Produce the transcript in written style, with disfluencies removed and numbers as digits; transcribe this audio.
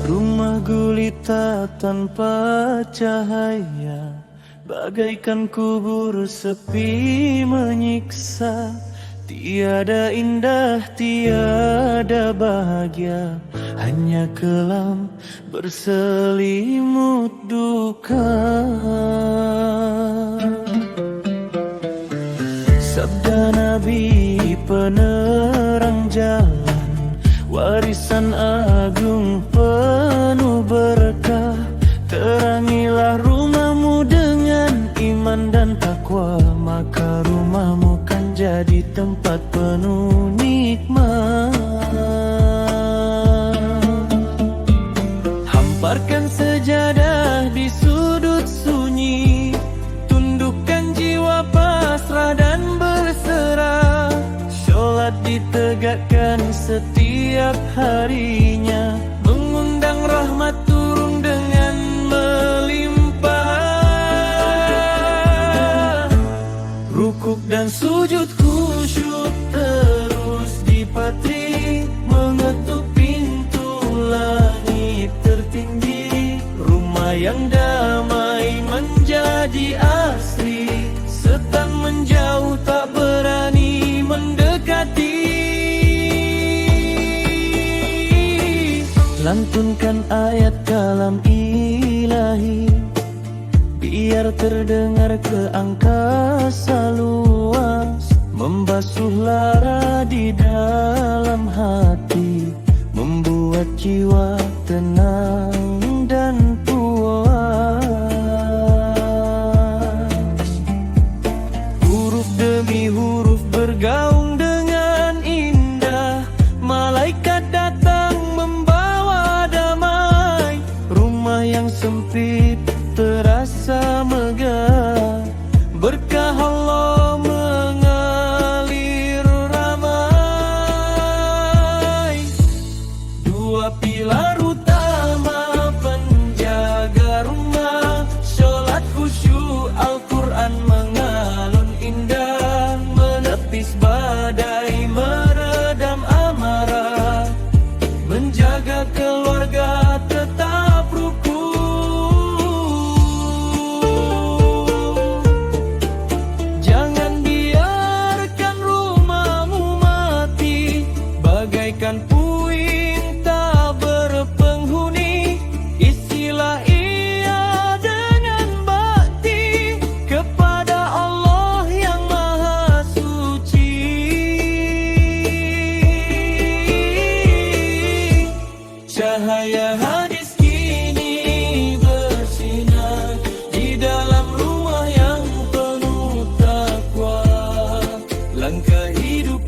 Rumah gulita tanpa cahaya, bagaikan kubur sepi menyiksa. Tiada indah, tiada bahagia, hanya kelam berselimut duka. Sabda Nabi penerang jalan, warisan agung penuh berkah. Terangilah rumahmu dengan iman dan takwa, maka rumahmu kan jadi tempat penuh nikmat. Hamparkan sejadah di sudut sunyi, tundukkan jiwa pasrah dan berserah. Sholat ditegakkan setiap harinya, mengundang rahmat turun dengan melimpah. Rukuk dan sujud khusyuk terus dipatri, mengetuk pintu langit tertinggi. Rumah yang damai menjadi asri, setan menjauh tak berani mendekati. Lantunkan ayat kalam ilahi, biar terdengar ke angkasa luas. Membasuh lara di dalam hati, membuat jiwa tenang dan puas. Huruf demi huruf bergaung dengan indah, malaikat datang membawa damai. Rumah yang sempit terasa megah, berkah Allah mengalir ramai. Dua pilar utama penjaga rumah, sholat khusyuk, Al-Quran mengalun indah. Menepis badai, meredam amarah, menjaga keluarga tetap rukun. Bagaikan puing tak berpenghuni, isilah ia dengan bakti kepada Allah yang Maha Suci. Cahaya hadis kini bersinar di dalam rumah yang penuh takwa. Langkah hidup